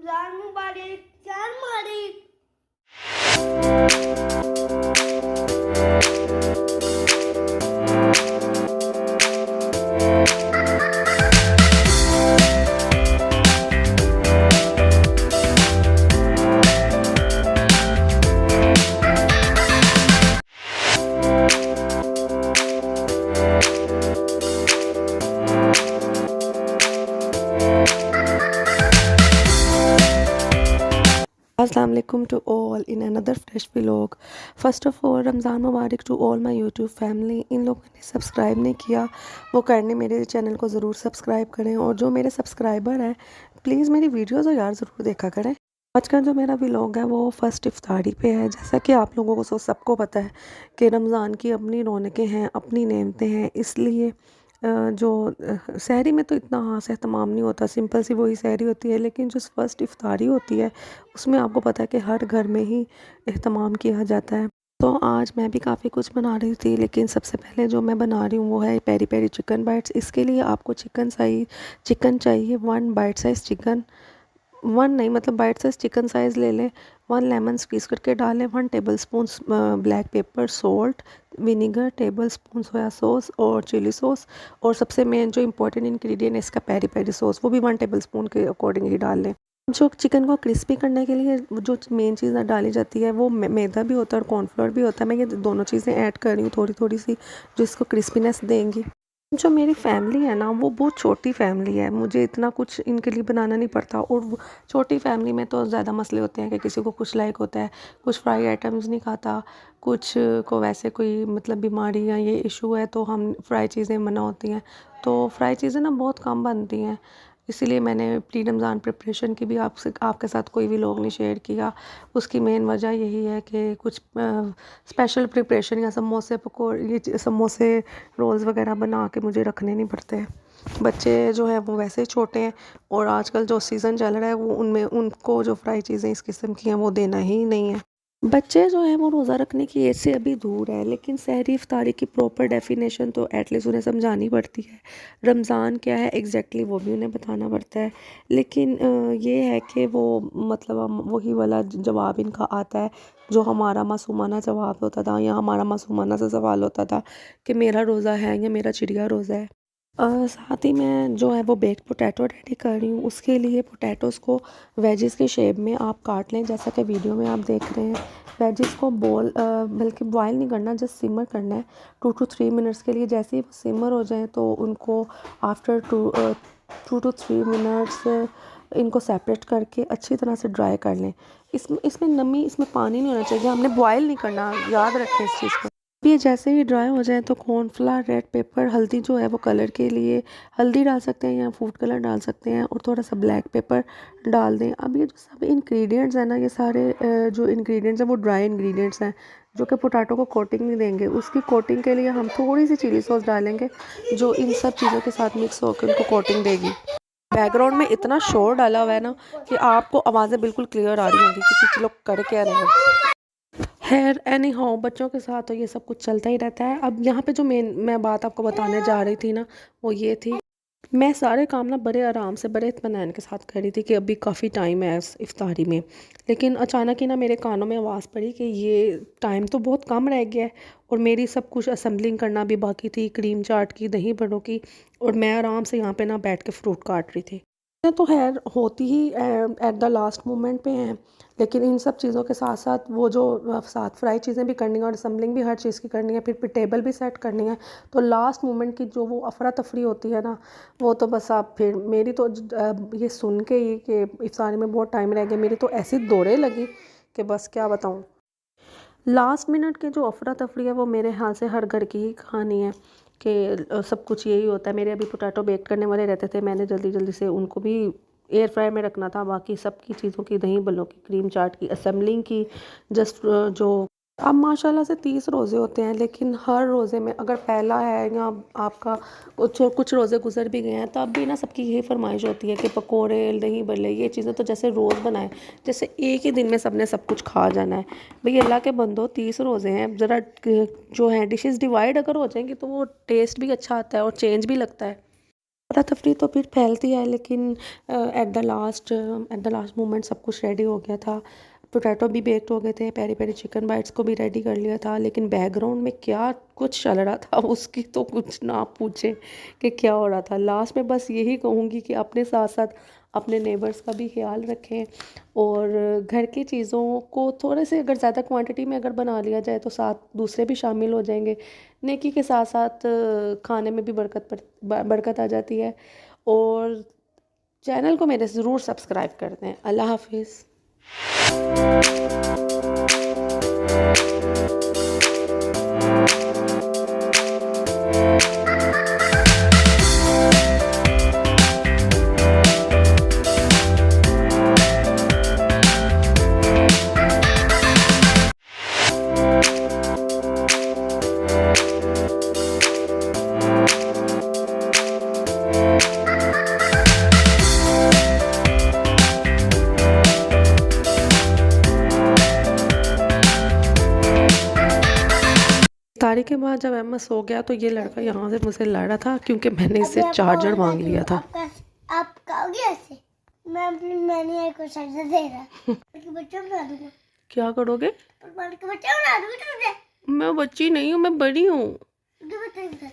रमजान मुबारक, चार मुबारक। Assalamu alaikum to all in another fresh vlog. First of all, Ramzan Mubarak to all my YouTube family. इन लोगों ने subscribe नहीं किया वो करने मेरे चैनल को ज़रूर सब्सक्राइब करें, और जो मेरे सब्सक्राइबर हैं प्लीज़ मेरी वीडियोज़ यार ज़रूर देखा करें। आज का जो मेरा व्लॉग है वो फर्स्ट इफ्तारी पे है। जैसा कि आप लोगों को सबको पता है कि रमज़ान की अपनी रौनकें हैं, अपनी नेमतें हैं, इसलिए जो सहरी में तो इतना ख़ास एहतमाम नहीं होता, सिंपल सी वही सहरी होती है। लेकिन जो फर्स्ट इफ्तारी होती है उसमें आपको पता है कि हर घर में ही एहतमाम किया जाता है। तो आज मैं भी काफ़ी कुछ बना रही थी, लेकिन सबसे पहले जो मैं बना रही हूँ वो है पेरी पेरी चिकन बाइट्स। इसके लिए आपको चिकन चाहिए 1 बाइट साइज़ चिकन, 1 नहीं मतलब बाइट साइज़ चिकन साइज़ ले लें। 1 लेमन स्क्वीज़ करके डालें, 1 tablespoon black pepper, salt, vinegar, tablespoon soya sauce और चिली सॉस, और सबसे मेन जो इम्पोर्टेंट इंग्रेडिएंट है इसका पेरी पेरी सॉस, वो भी 1 टेबलस्पून के अकॉर्डिंग ही डाल लें। जो चिकन को क्रिस्पी करने के लिए जो मेन चीज़ डाली जाती है वो मैदा भी होता है और कॉर्नफ्लोर भी होता है। मैं ये दोनों चीज़ें ऐड कर रही हूँ थोड़ी थोड़ी सी, जो इसको क्रिस्पीनेस देंगी। जो मेरी फैमिली है ना वो बहुत छोटी फैमिली है, मुझे इतना कुछ इनके लिए बनाना नहीं पड़ता। और छोटी फैमिली में तो ज़्यादा मसले होते हैं कि किसी को कुछ लाइक होता है, कुछ फ्राई आइटम्स नहीं खाता, कुछ को वैसे कोई मतलब बीमारी या ये इशू है तो हम फ्राई चीज़ें मना होती हैं। तो फ्राई चीज़ें ना बहुत कम बनती हैं, इसीलिए मैंने प्री रमज़ान प्रिपरेशन की भी आपके साथ कोई भी व्लॉग नहीं शेयर किया। उसकी मेन वजह यही है कि कुछ स्पेशल प्रिपरेशन या समोसे ये समोसे रोल्स वगैरह बना के मुझे रखने नहीं पड़ते। बच्चे जो है वो वैसे ही छोटे हैं, और आजकल जो सीज़न चल रहा है वो उनमें उनको जो फ्राई चीज़ें इस किस्म की हैं वो देना ही नहीं है। बच्चे जो हैं वो रोज़ा रखने की एज से अभी दूर है, लेकिन सहरी इफ्तारी की प्रॉपर डेफिनेशन तो एटलीस्ट उन्हें समझानी पड़ती है। रमज़ान क्या है एग्जैक्टली वो भी उन्हें बताना पड़ता है। लेकिन ये है कि वो मतलब वही वाला जवाब इनका आता है जो हमारा मासूमाना जवाब होता था, या हमारा मासूमाना सा सवाल होता था कि मेरा रोज़ा है या मेरा चिड़िया रोज़ा है। साथ ही मैं जो है वो बेक्ड पोटैटो रेडी कर रही हूँ। उसके लिए पोटैटोज़ को वेजिस के शेप में आप काट लें, जैसा कि वीडियो में आप देख रहे हैं। वेजिस को बल्कि बॉयल नहीं करना, जस्ट सिमर करना है 2 to 3 मिनट्स के लिए। जैसे ही वो सिमर हो जाए तो उनको आफ्टर 2 to 3 मिनट्स इनको सेपरेट करके अच्छी तरह से ड्राई कर लें। इसमें नमी, इसमें पानी नहीं होना चाहिए, हमने बॉयल नहीं करना, याद रखें इस चीज़ को। ये जैसे ही ड्राई हो जाए तो कॉर्नफ्लावर, रेड पेपर, हल्दी जो है वो कलर के लिए हल्दी डाल सकते हैं या फूड कलर डाल सकते हैं, और थोड़ा सा ब्लैक पेपर डाल दें। अब ये जो सब इंग्रेडिएंट्स हैं ना, ये सारे जो इंग्रेडिएंट्स हैं वो ड्राई इंग्रेडिएंट्स हैं जो कि पोटैटो को कोटिंग नहीं देंगे। उसकी कोटिंग के लिए हम थोड़ी सी चिली सॉस डालेंगे जो इन सब चीज़ों के साथ मिक्स होकर उनको कोटिंग देगी। बैकग्राउंड में इतना शोर डाला हुआ है ना कि आपको आवाज़ें बिल्कुल क्लियर आ रही होंगी कि कुछ लोग कर क्या रहे हैं। खैर एनी हाउ, बच्चों के साथ तो ये सब कुछ चलता ही रहता है। अब यहाँ पे जो मैं बात आपको बताने जा रही थी ना वो ये थी, मैं सारे काम ना बड़े आराम से बड़े इत्मीनान के साथ कर रही थी कि अभी काफ़ी टाइम है इस इफ्तारी में। लेकिन अचानक ही ना मेरे कानों में आवाज़ पड़ी कि ये टाइम तो बहुत कम रह गया है, और मेरी सब कुछ असेंबलिंग करना भी बाकी थी, क्रीम चाट की, दही बड़ों की, और मैं आराम से यहाँ पे ना बैठ के फ्रूट काट रही थी। ये तो खैर होती ही एट द लास्ट मोमेंट पे हैं, लेकिन इन सब चीज़ों के साथ साथ वो जो साथ फ्राई चीज़ें भी करनी है और असम्बलिंग भी हर चीज़ की करनी है, फिर टेबल भी सेट करनी है। तो लास्ट मोमेंट की जो वो अफरा तफरी होती है ना, वो तो बस आप फिर मेरी तो ये सुन के ही कि इफ्तारी में बहुत टाइम रह गया, मेरी तो ऐसी दौड़े लगी कि बस क्या बताऊँ। लास्ट मिनट की जो अफरा तफरी है वो मेरे ख्याल से हर घर की ही कहानी है कि सब कुछ यही होता है। मेरे अभी पोटैटो बेक करने वाले रहते थे, मैंने जल्दी जल्दी से उनको भी एयर फ्रायर में रखना था, बाकी सब की चीज़ों की, दही बल्लों की, क्रीम चाट की, असेंबलिंग की, जस्ट जो अब माशाल्लाह से 30 रोज़े होते हैं, लेकिन हर रोज़े में अगर पहला है या आपका कुछ रोज़े गुजर भी गए हैं तब भी ना सबकी यही फरमाइश होती है कि पकोड़े, दही बल्ले, ये चीज़ें तो जैसे रोज़ बनाएं, जैसे एक ही दिन में सबने सब कुछ खा जाना है। भाई अल्लाह के बंदो 30 रोज़े हैं, ज़रा जो है डिशेस डिवाइड अगर हो जाएंगी तो वो टेस्ट भी अच्छा आता है और चेंज भी लगता है। अफरा तफरी तो फिर फैलती है, लेकिन एट द लास्ट मोमेंट सब कुछ रेडी हो गया था। पोटैटो भी बेक्ड हो गए थे, पेरी पेरी चिकन बाइट्स को भी रेडी कर लिया था, लेकिन बैकग्राउंड में क्या कुछ चल रहा था उसकी तो कुछ ना पूछे कि क्या हो रहा था। लास्ट में बस यही कहूँगी कि अपने साथ साथ अपने नेबर्स का भी ख्याल रखें, और घर की चीज़ों को थोड़े से अगर ज़्यादा क्वांटिटी में अगर बना लिया जाए तो साथ दूसरे भी शामिल हो जाएंगे। नेकी के साथ साथ खाने में भी बरकत आ जाती है। और चैनल को मेरे ज़रूर सब्सक्राइब कर दें। अल्लाह हाफिज़। इफ्तारी के बाद जब अहमद सो गया तो ये लड़का यहाँ से मुझसे लड़ रहा था क्योंकि मैंने इससे चार्जर मांग लिया था। आप खाओगे ऐसे? मैं अपनी मैंने को चार्जर दे रहा कि बच्चा बना दूंगा। क्या करोगे? बच्चा बना दूंगा तुझे। मैं बच्ची नहीं हूँ, मैं बड़ी हूँ। तो बता